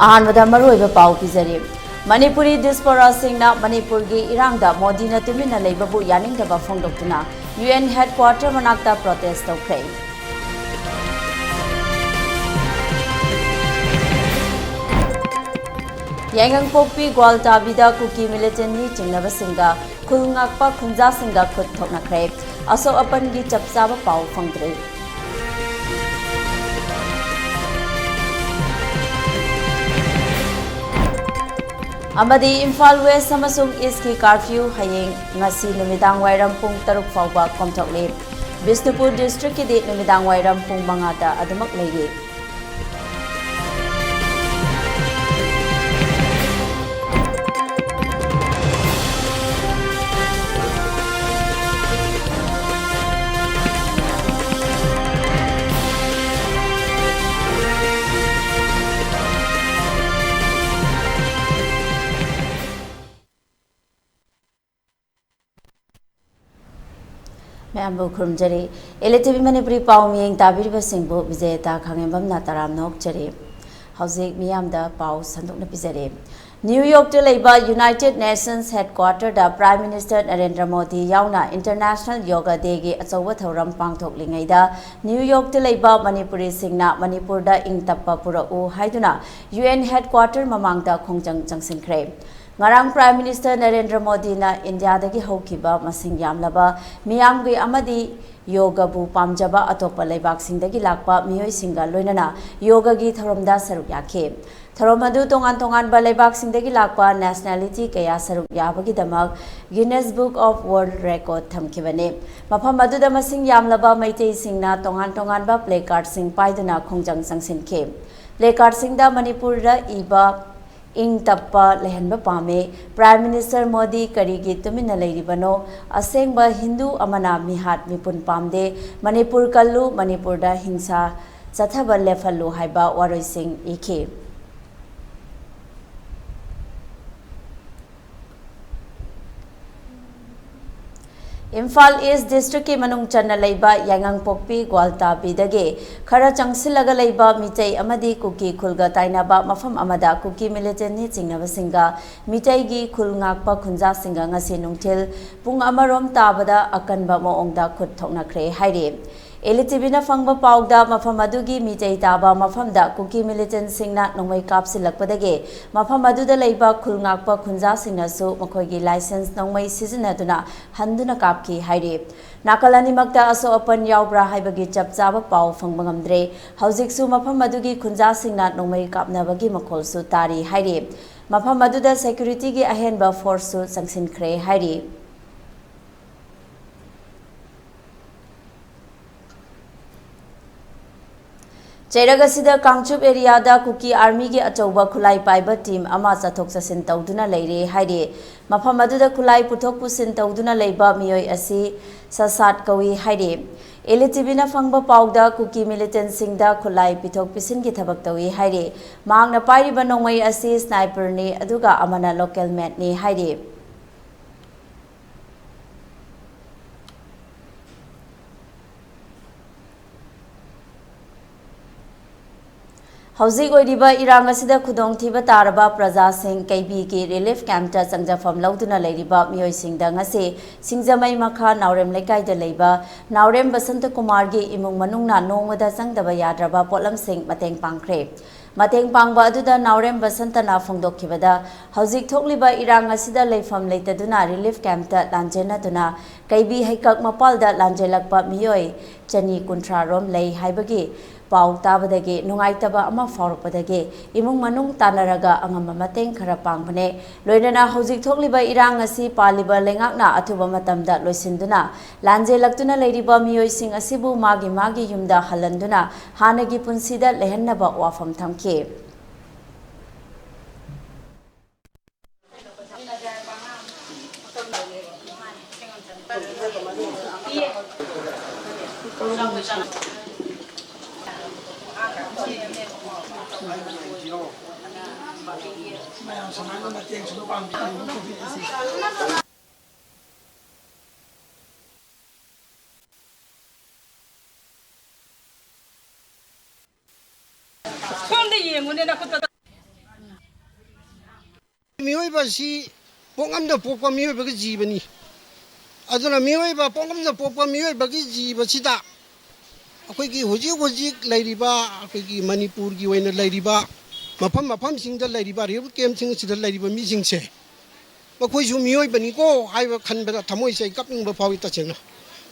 अहानबदा मरुइबा पाउ पिजरी मणिपुरी डिस्पोरा सिंगना मणिपुर की इरांगदा मोदी न तुमिना लेबबु यानिंगदबा फोंदोक्तुना UN हेडक्वार्टर मनाक्ता प्रोटेस्ट तौख्रे यांगंगपोक्पी ग्वालताबीदा कुकी मिलिटेंटनी चिंगनबसिंगा खुलंगाकपा खुंजासिंगा खुद थोकनख्रे असो अपनगी चपचाबा पाउ फंगद्रे अमदी इम्फाल वेस्ट अमसुंग ईस्ट की कर्फ्यू हयेंग ngasi नुमिदांग वायरम पुंग 6 फाउबा कोमथोकले बिष्णुपुर डिस्ट्रिक्ट की नुमिदांग वायरम पुंग 5 दा अदमक लेगे मैम खुरमजरी ELITETV मनपुरी पाउ मियेंग ताबिरिबा सिंहबु विजयता खांगेंबमना तराम नोकचरी हौजिक मियामदा पाउ संदोकना पिजरे न्यूयॉर्क द लेबा यूनाइटेड नेशंस हेडक्वार्टर दा प्राइम मिनिस्टर नरेंद्र मोदी यावना इंटरनेशनल योगा डे गे अचौबा थौरम पांगथोकलिंगैदा न्यूयॉर्क द लेबा मणिपुरी सिंगना मणिपुर दा इंगतप्पा पुरउ हाइदुना UN हेडक्वार्टर ममांगदा खोंजंग चंगसिनख्रे ngarang Prime Minister Narendra Modi na India dagi haukiba masing yamlaba miyamgi amadi yoga bu pamjaba atopa leibak singdagi lakpa miyoi singa loinana yoga gi tharamda saruk yakhe tharamadu tongan tongan ba leibak singdagi lakpa nationality kaya saruk yabagi damak Guinness Book of World Record thamkibane mafam adu da masing yamlaba maitei singna tongan tongan ba placard sing paiduna khongjang sangsinke placard singda Manipur da iba इंग तप्पा लेहनबा पामे prime minister Modi करीगी तुमिना लेरिबनो असेंग Hindu अमना मिहात मिपुन पामदे मणिपुर कल्लू मणिपुर दा हिंसा चथब लेफल्लू हाइबा वारोइसिंग इखे Imphal east district की मनुंग चन्ना लेबा यांगंगपोक्पी ग्वालताबीदगे खरा चंगसिलगा लेबा मिटै अमदी cookie खुलगा ताइनाबा मफम अमदा cookie मिलिटेंटनी चिंगनबसिंगा मिटैगी खुलंगाकपा खुंजासिंगा ngasi नुंगथिल पुंग अमरोम ताबदा अकनबा मोंगदा खुद थोकनख्रे हाइरे ELITETV na fangba pauda mafam adugi mitei taba mafamda kuki militant singna nongmai kapsilakpadage mafam aduda leiba khulngakpa khunja singnasu makhoigi license nongmai sizinaduna handuna kapki haire nakalani makta aso open yaubra haibagi chapchaba pau fangbangamdre haujiksu mafam adugi khunja singna nongmai kapnabagi makholsu tari haire mafam aduda security gi ahenba force su sangsinkhre haire चेरगसिदा Kangchup area दा Kuki army के अचौबा खुलाई पाइबा team अमा चथोक चसिन तौदुना लेरे हाइरे मफम अदुदा खुलाई पुथोक पुसिन तौदुना लेबा मियोय असि ससात कवी हाइरे ELITETV ना फंगबा पाउदा कुकी मिलिटेंट सिंगदा खुलाई पिथोक पिसिन की थबक तवी हाइरे मांगना पाइरिबा नोंगमई असि स्नाइपर ने अदुगा अमना लोकल मैट ने हाइरे हौजिक ओइरिबा इरांग असिदा खुदोंग थिबा तारबा प्रजा सिंह केबी के रिलीफ कैंप ता चंगजाफम लौदुना लेरिबा मियोय सिंगदा ngase सिंगजमई मखा नावरेम लेकाइदा लेबा नावरेम बसंत कुमार गे इमुंग मनुंगना नोंगदा चंगदबा याद्रबा पोलम सिंह मतेंग पांगख्रे मतेंग पांगबा अदुदा नावरेम बसंतना फोंदोखिबदा हौजिक थोकलिबा इरांग असिदा लेफम लेतदुना रिलीफ कैंप ता लांजेनादुना केबी हैकक मपालदा लांजेलकपा मियोय चनी कुंट्रा रोम लै हाइबगी पाउ ताबदगे नुंगाइतबा अमा फाउरपदगे इमुंग मनुंग तानरगा अंगम मतेंग खरा पांगबने लोइनना हौजिक थोकलिबा इरांग असि पालिबा लेंगाकना अथुबा मतमदा लोइसिंदुना लांजे लक्तुना लेरिबा मियोइसिंग असिबु मागी मागी युमदा हलंदुना हानगी पुंसिदा लेहन्नबा वाफम थमखे मियोइबासी पोंगमदा पोपा मियोइबागी जीवनी अदुना मियोइबा पोंगमदा पोपा मियोइबागी जीवसिदा अखोइगी होजिक लैरिबा अखोइगी मणिपुर की ओइना लैरिबा मफम मफम सिंगदा लैरिबा रियल केम सिंग सिदा लैरिबा मिसिंगसे मखोइसु मियोइबानिको हाइबा खनबदा थमोइसे कपनिंगबा फावि तसेंगना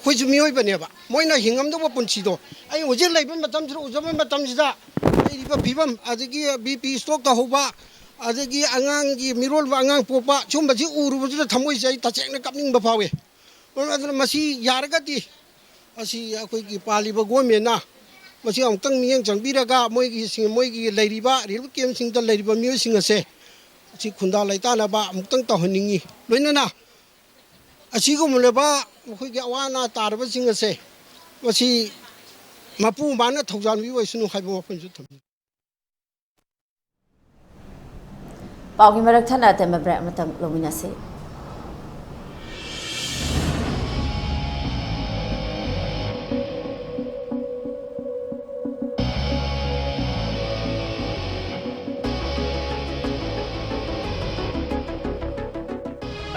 खोइसु मियोइबानेबा मोइना हिंगमदबा पुंसिदो आई होजिक लैबा मतमसिदा उजबा मतमसिदा लैरिबा फिबम अदगी बीपी स्ट्रोक तहोबा अदगी अंगांगी मिरोलबा अंगांग पोपा सुंबसी उरुबसुदा थमोइसे तसेंगना कपनिंगबा फावे अदुना मसी यारगदी असी अखोइगी पालिबा गवर्नमेंटना मसी अमुक्तंग मियेंग चंगबिरगा मोइगी लैरिबा रियल केम सिंगदा लैरिबा मियोइसिंग असे असी खुंदा लैतानाबा अमुक्तंग तहनिंगी लोइनाना असिगुमलेबा अखोइगी अवाना तारबसिंग असे मसी मपु माना थौजानबि ओइसनु हाइबा वफनसु थम पाउगी मरक थना तेम ब्रेक मतम लोमिनासे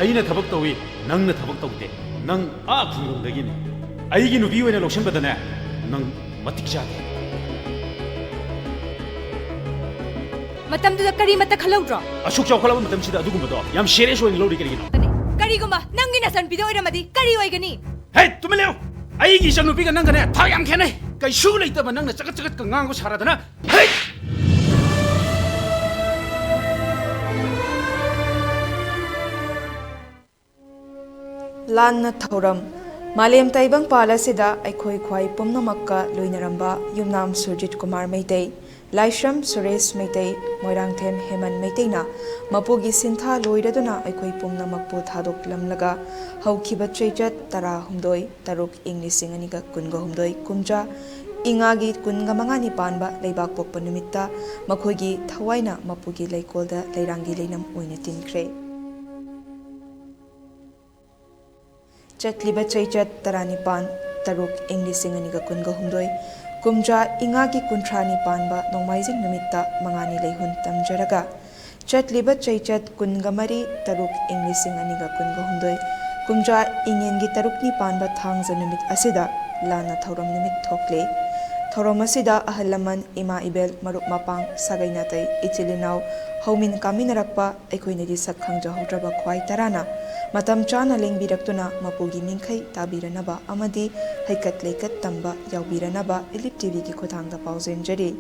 ꯑꯩꯅ ꯊꯕꯛ ꯇꯧꯏ ꯅꯪꯅ ꯊꯕꯛ ꯇꯧꯗꯦ ꯅꯪ ꯈꯨꯡꯒꯪꯗꯒꯤꯅꯤ ꯑꯩꯒꯤ ꯅꯨꯄꯤ ꯑꯣꯏꯅ ꯂꯧꯁꯤꯟꯕꯗꯅꯦ ꯅꯪ ꯃꯇꯤꯛ ꯆꯥꯗꯦ ꯃꯇꯝꯗꯨꯗ ꯀꯔꯤ ꯃꯇ ꯈꯜꯍꯧꯗ꯭ꯔꯣ ꯑꯁꯨꯛ ꯆꯥꯎꯈꯠꯂꯕ ꯃꯇꯝꯁꯤꯗ ꯑꯗꯨꯒꯨꯝꯕꯗꯣ ꯌꯥꯝ ꯁꯤꯔꯤꯌꯁ ꯑꯣꯏꯅ ꯂꯧꯔꯤ ꯀꯔꯤꯒꯤꯅꯣ ꯀꯔꯤꯒꯨꯝꯕ ꯅꯪꯒꯤ ꯅꯆꯟꯄꯤꯗ ꯑꯣꯏꯔꯝꯃꯗꯤ ꯀꯔꯤ ꯑꯣꯏꯒꯅꯤ ꯍꯦ ꯇꯨꯃꯤꯟ ꯂꯩꯌꯨ ꯑꯩꯒꯤ ꯏꯆꯟꯅꯨꯄꯤꯒ ꯅꯪꯒꯅꯦ ꯊꯥꯛ ꯌꯥꯝ ꯈꯦꯠꯅꯩ ꯀꯩꯁꯨ ꯂꯩꯇꯕ ꯅꯪꯅ ꯆꯒꯠ ꯉꯥꯡꯕ ꯁꯥꯔꯗꯅ ꯍꯦ ꯂꯥꯟꯅ ꯊꯧꯔꯝ ꯃꯥꯂꯦꯝ ꯇꯥꯏꯕꯪ ꯄꯥꯜ ꯑꯁꯤꯗ ꯑꯩꯈꯣꯏ ꯈ꯭ꯋꯥꯏ ꯄꯨꯝꯅꯃꯛꯀ ꯂꯣꯏꯅꯔꯝꯕ ꯌꯨꯝꯅꯥꯝ ꯁꯨꯔꯖꯤꯠ ꯀꯨꯃꯥꯔ ꯃꯩꯇꯩ ꯂꯥꯏꯁ꯭ꯔꯝ ꯁꯨꯔꯦꯁ ꯃꯩꯇꯩ ꯃꯣꯏꯔꯥꯡꯊꯦꯝ ꯍꯦꯃꯟ ꯃꯩꯇꯩꯅ ꯃꯄꯨꯒꯤ ꯁꯤꯟꯊꯥ ꯂꯣꯏꯔꯗꯨꯅ ꯑꯩꯈꯣꯏ ꯄꯨꯝꯅꯃꯛꯄꯨ ꯊꯥꯗꯣꯛꯂꯝꯂꯒ ꯍꯧꯈꯤꯕ ꯆꯩꯆꯠ 16/3/2019 ꯀꯨꯝꯖꯥ ꯏꯉꯥꯒꯤ 25ꯅꯤ ꯄꯥꯟꯕ ꯂꯩꯕꯥꯛ ꯄꯣꯛꯄ ꯅꯨꯃꯤꯠꯇ ꯃꯈꯣꯏꯒꯤ ꯊꯋꯥꯏꯅ ꯃꯄꯨꯒꯤ ꯂꯩꯀꯣꯜꯗ ꯂꯩꯔꯥꯡꯒꯤ ꯂꯩꯅꯝ ꯑꯣꯏꯅ ꯇꯤꯟꯈ꯭ꯔꯦ ꯆꯠꯂꯤꯕ ꯆꯩꯆꯠ 19/3/2019 ꯀꯨꯝꯖꯥ ꯏꯉꯥꯒꯤ 30ꯅꯤ ꯄꯥꯟꯕ ꯅꯣꯡꯃꯥꯏꯖꯤꯡ ꯅꯨꯃꯤꯠꯇ ꯃꯉꯥꯅꯤ ꯂꯩꯍꯨꯟ ꯇꯝꯖꯔꯒ ꯆꯠꯂꯤꯕ ꯆꯩꯆꯠ 23/3/2019 ꯀꯨꯝꯖꯥ ꯏꯉꯦꯟꯒꯤ 6ꯅꯤ ꯄꯥꯟꯕ ꯊꯥꯡꯖ ꯅꯨꯃꯤꯠ ꯑꯁꯤꯗ ꯂꯥꯟꯅ ꯊꯧꯔꯝ ꯅꯨꯃꯤꯠ ꯊꯣꯛꯂꯦ ꯊꯧꯔꯝ ꯑꯁꯤꯗ ꯑꯍꯜ ꯂꯃꯟ ꯏꯃꯥ ꯏꯕꯦꯜ ꯃꯔꯨꯞ ꯃꯄꯥꯡ ꯁꯥꯒꯩ ꯅꯥꯇꯩ ꯏꯆꯤꯜ ꯏꯅꯥꯎ ꯍꯧꯃꯤꯟ ꯀꯥꯃꯤꯟꯅꯔꯛꯄ ꯑꯩꯈꯣꯏꯅꯗꯤ ꯁꯛ ꯈꯪꯖꯍꯧꯗ꯭ꯔꯕ ꯈ꯭ꯋꯥꯏ ꯇꯔꯥꯅ ꯃꯇꯝ ꯆꯥꯅ ꯂꯦꯡꯕꯤꯔꯛꯇꯨꯅ ꯃꯄꯨꯒꯤ ꯅꯤꯡꯈꯩ ꯇꯥꯕꯤꯔꯅꯕ ꯑꯃꯗꯤ ꯍꯩꯀꯠ ꯂꯩꯀꯠ ꯇꯝꯕ ꯌꯥꯎꯕꯤꯔꯅꯕ ꯏꯂꯤꯠ ꯇꯤꯚꯤꯒꯤ ꯈꯨꯠꯊꯥꯡꯗ ꯄꯥꯎꯖꯦꯟꯖꯔꯤ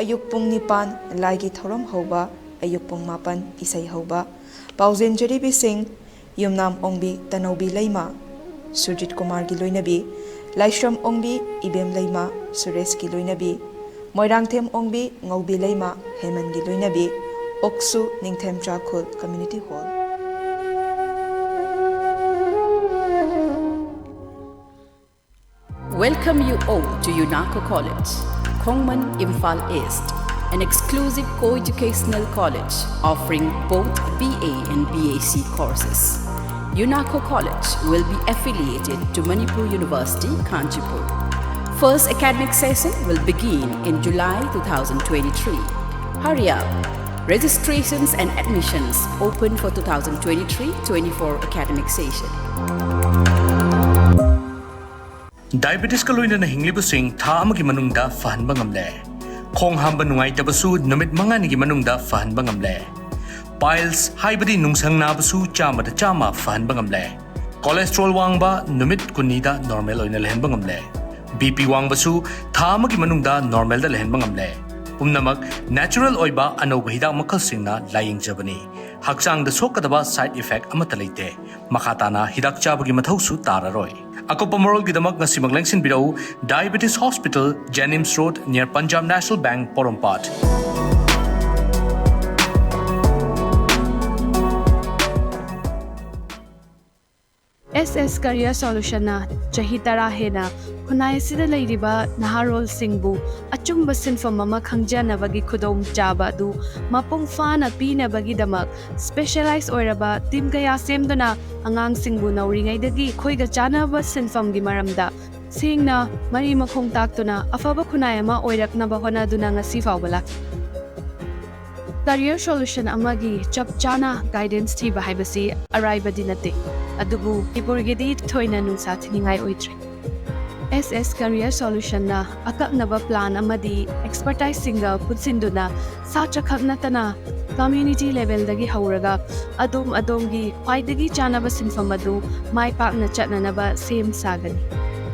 ꯑꯌꯨꯛ ꯄꯨꯡ 9 ꯂꯥꯏꯒꯤ ꯊꯧꯔꯝ ꯍꯧꯕ ꯑꯌꯨꯛ ꯄꯨꯡ 9 ꯏꯁꯩ ꯍꯧꯕ ꯄꯥꯎꯖꯦꯟꯖꯔꯤꯕꯤꯁꯤꯡ ꯌꯨꯝꯅꯥꯝ ꯑꯣꯡꯕꯤ ꯇꯅꯧꯕꯤ ꯂꯩꯃ ꯁꯨꯔꯖꯤꯠ ꯀꯨꯃꯥꯔꯒꯤ ꯂꯣꯏꯅꯕꯤ ꯂꯥꯏꯁ꯭ꯔꯝ ꯑꯣꯡꯕꯤ ꯏꯕꯦꯝ ꯂꯩꯃ ꯁꯨꯔꯦꯁꯀꯤ ꯂꯣꯏꯅꯕꯤ ꯃꯣꯏꯔꯥꯡꯊꯦꯝ ꯑꯣꯡꯕꯤ ꯉꯧꯕꯤ ꯂꯩꯃ ꯍꯦꯃꯟꯒꯤ ꯂꯣꯏꯅꯕꯤ ꯑꯣꯛꯁꯨ ꯅꯤꯡꯊꯦꯝ ꯆꯥꯈꯨꯜ community hall Welcome you all to UNACO College, Khongman, Imphal East, an exclusive co-educational college offering both BA and BAC courses. UNACO College will be affiliated to Manipur University, Kanchipur. First academic session will begin in July 2023. Hurry up! Registrations and admissions open for 2023-24 academic session. Diabetes ka loina na hinglibusing tha amagi manungda fahanba ngamle. Khong hamba nungaitabsu numit manganigi manungda fahanba ngamle. Piles haibadi nungsang nabasu chamada chama fahanba ngamle. Cholesterol wangba numit kunida normal oina lehenba ngamle. BP wangbasu tha amagi manungda normal da lehenba ngamle. Pumnamak natural oiba anauba hidak makhalsingna layingjabani. Haksang da sokadaba side effect amata leite. Makhatana hidak chabagi mathausu tararoi. Akopa moral gidamak na simaglangsin birau Diabetes Hospital, Jennings Road near Punjab National Bank, Porompat. SS Career Solution na chahi tara hena khunai sida leiriba naharol singbu achumba sinfam ama khangjana bagi khudom chaba du mapung fana pina bagi damak specialized oiraba team kaya semdona angang singbu nauringai dagi khoiga chanaba sinfam gi maramda singna mari makhong taktuna afaba khunai ama oirakna ba hona duna ngasi fawbala career solution amagi chap chana guidance thiba haibasi arriba dinate adubu Manipurgidi thoina nungsa thiningai oitre SS Career Solution na akaknaba plan amadi expertise singa putsinduna satra khaknatana community level dagi hauraga adom gi khwaidagi chanaba sinfam adu mai pakna chatnanaba sem sagani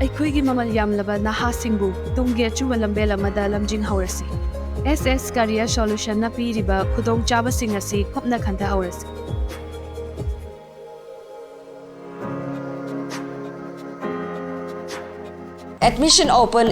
aikhuigi mamal yamlaba naha singbu tungge chuwa lambel amada lamjing haurasi SS Career Solution na piriba khudong chaba singasi khopna khanta haurasi Admission open.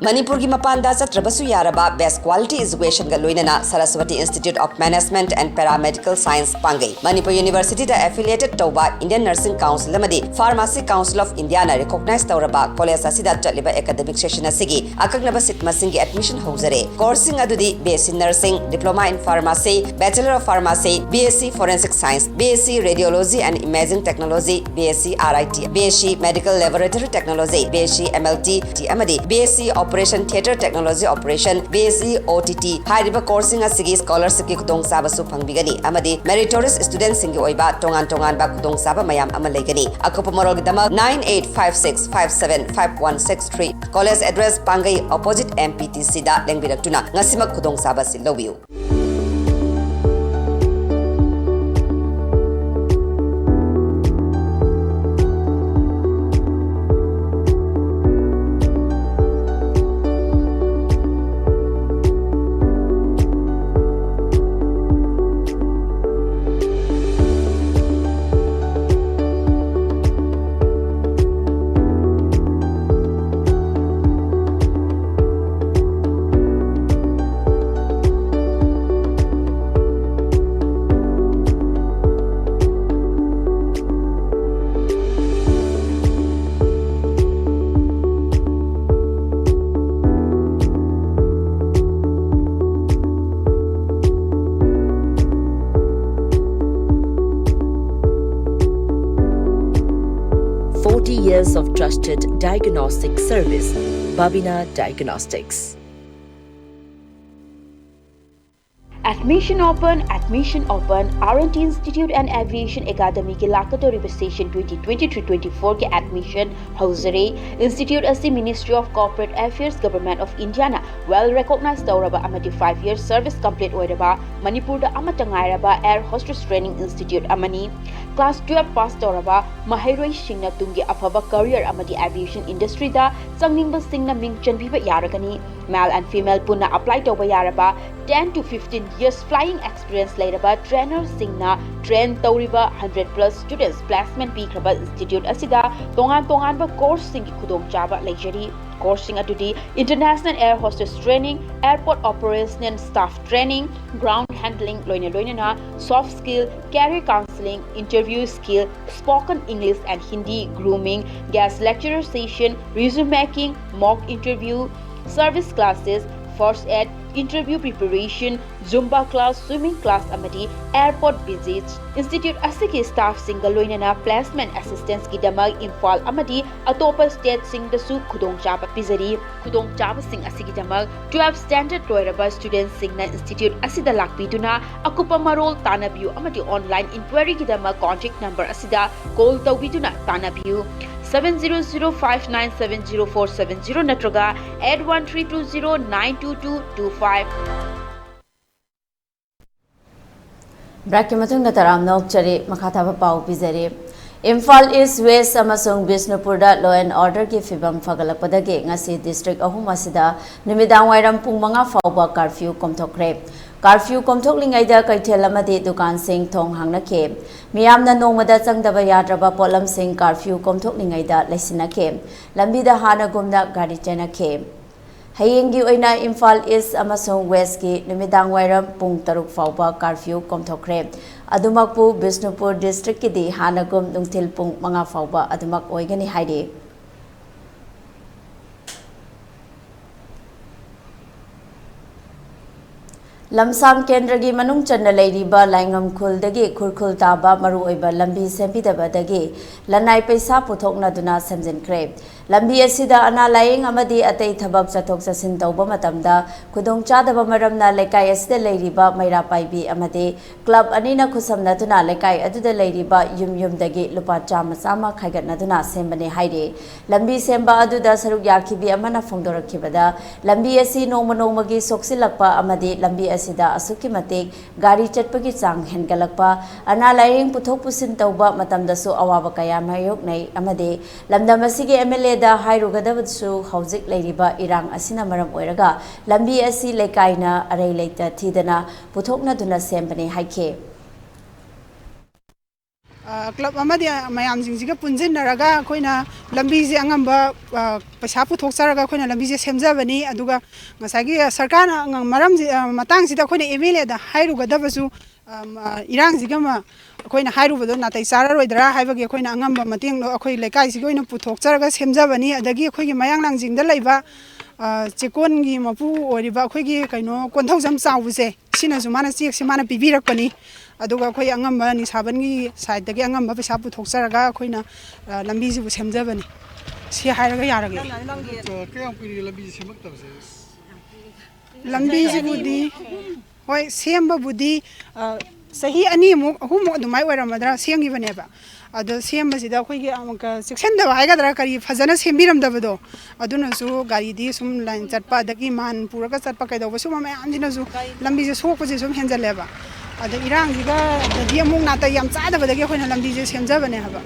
Manipur ki mapanda chatrabasu yaraba best quality education ga loinana Saraswati Institute of Management and Paramedical Science pangai. Manipur University da affiliated tauba Indian Nursing Council amadi Pharmacy Council of India na recognize tauraba college asida chaliba academic session asigi akaknaba sit masing gi admission housare. Coursing adudi BSc Nursing, Diploma in Pharmacy, Bachelor of Pharmacy, BSc Forensic Science, BSc Radiology and Imaging Technology, BSc RIT, BSc Medical Laboratory Technology, BSc MLT amadi BSc Operation Theatre Technology Operation, BSc OTT hariba coursing asigi scholarship ki khudong sabasu phangbigani amadi meritorious students singi oiba tongan ba khudong saba mayam amalegani akopa morol gidama 9856575163 college address pangai opposite MPTC da lengbiratuna ngasima khudong saba silowiu 40 years of trusted diagnostic service, Babina Diagnostics. Admission open, R&T Institute and Aviation Academy ke Lakatori Station 2023-24 ke admission Hausare Institute as the Ministry of Corporate Affairs Government of India na well recognized Tauraba amati 5 years service complete oiraba Manipur da amatangairaba Air Hostess Training Institute amani class 12 pass Tauraba Mahairoi Singna tungi afaba career amati aviation industry da changningba singna ming chanbiba yaragani male and female punna apply toba yaraba 10 to 15 years flying experience later trainer singna train tauriba 100 plus students placement pikraba institute asida tongan ba course singi khudong chaba luxury coursing atudi international air hostess training, airport operation staff training, ground handling loina soft skill, career counseling, interview skill, spoken English and Hindi, grooming, guest lecturer session, resume making, mock interview, service classes, first aid, interview preparation, Zumba class, swimming class amati, airport visits, institute asiki staff single loinana placement assistance ki damag infal amati atopa state sing the su khudong chaba pizari khudong chaba sing asiki damag 12 standard loiraba students singna institute asida lakpiduna akupa marol tanabiu amati online inquiry ki damag contact number asida call tawbiduna tanabiu 7005970470 natraga 8132092225 Braki matung na taram nok chari makataba pau pizari Imphal East West amasung Bisnupur da law and order ki fibam fagalakpadagi ngasi district ahum asida numidang wairam pung mga fauba curfew komthokre curfew komthoklingai da kaithel amadi dukan sing thong hangnake miyamna nongmada changdaba yadraba polam sing curfew komthoklingai da laisinake lambi da hana gumna gari chenake Hayengi oina Imphal East amasung West ki numidang wairam pung taruk fauba curfew komthokre adumakpu Bisnupur district ki di hanagum nungtil pung mga fauba adumak oigani haide lamsam kendragi manung channa leiriba laingam khuldagi khurkhul taba maru oiba lambi sembidabadagi lanai paisa puthokna duna samjinkhre lambi asida ana laing amadi atei thabak chathok chasin tawba matamda khudong chadaba maramna lekai asida leiriba maira paibi amadi club anina khusamna duna lekai aduda leiriba yumdagi lupa chama chama khaigatna duna sembane haire lambi semba aduda saruk yakhibi amana phongdorakhibada lambi asi nongmagi soksilakpa amadi lambi asida asuki matik gari chatpagi chang hengalakpa ana laing puthok pusin tawba matamdasu awaba kaya mayoknai amadi lamdam asigi MLA da hairugadabsu hauzik leiriba irang asina maram oiraga lambi asi lekaina arei leita thidana puthokna duna sembane haike club amadi mayam jingjiga punjinaraga koina lambi je angamba paisa puthokcharaga koina lambi je semjabani aduga ngasagi sarkana maram matang sida koina MLA da hairugadabsu irang jigama koina hairubodo natai chararoidra haibagi koina angamba mating no akoi lekai si koina puthokcharaga semjabani adagi akoigi mayang langjingda leiba chekon gi mapu oriba akoigi kaino konthojam chawbuse sinasu mana chek si mana pibirakpani aduga akoi angamba ni sabangi side dagi angamba pesa puthokcharaga koina lambi jibu semjabani si hairaga yarage kayang piri lambi semaktabse lambi jibudi hoi semba budi sahi ani mu ahum adumai oiramadra sengibaneba ado semba sida akoigi amka seksendaba haigadra kari fajana sembiramdabado adunasu gari di sum line chatpa dagi man puraga chatpa kaidawba sum mayamjinasu lambi je sokpase sum henjaleba ado irang jiga dadi amung nata yam chadabadagi akoina lambi je semjabane haba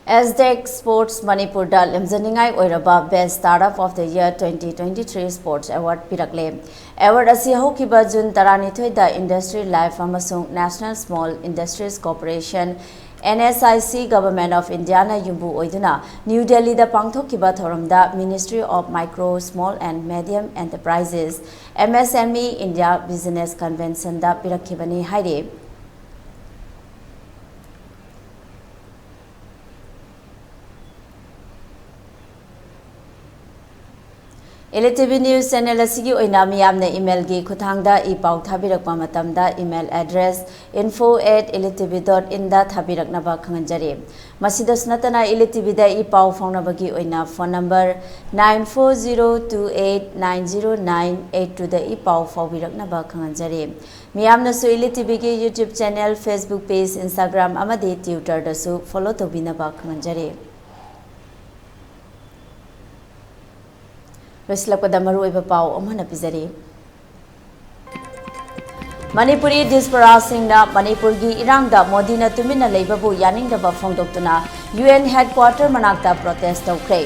SDEC Sports Manipur da limzaningai oiraba Best Startup of the Year 2023 Sports Award pirakle. Award asi hokiba June 12 da Industry Life amasung National Small Industries Corporation NSIC Government of India na yumbu oiduna New Delhi da pangthokiba thoramda Ministry of Micro, Small and Medium Enterprises MSME India Business Convention da pirakhibani haire. ELITETV News Channel asigi oina miyamna email gi khuthangda I pau thabirakpa matamda email address info@elitetv.in da thabiraknaba khanganjari masidas natana ELITETV da I pau faunabagi oina phone number 9402890982 da I pau faubiraknaba khanganjari miyamna su ELITETV gi YouTube channel Facebook page Instagram amadi Twitter da su follow tobinaba khanganjari Veslapada maruiba pau amana pizari Manipuri diaspora singna Manipur gi irangda Modina tumina leibabu yaningdaba phongdoktuna UN headquarter manakta protest tawkre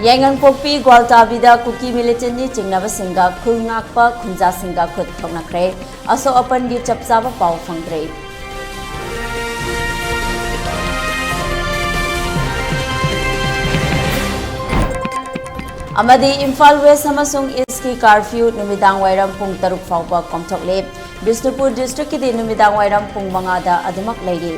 Yangan Pokpi Gwaltabida Kuki militant ni chingnaba singa khulngakpa khunja singa khut thongnakre aso open gi chapchaba pau phangre Amadi Imphal West amasung East ki curfew numidang wairam pung 6 fauba komthokle Bishnupur district ki numidang wairam pung 5 da adumak leiri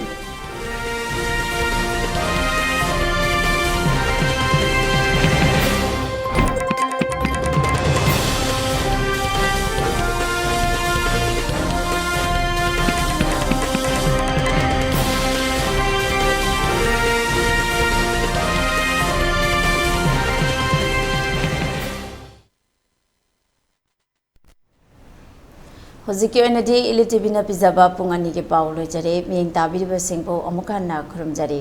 Hoziki oinadi ELITETV na pizaba pung ani ke paw lojare miyeng tabiriba singpo amukanna khurumjari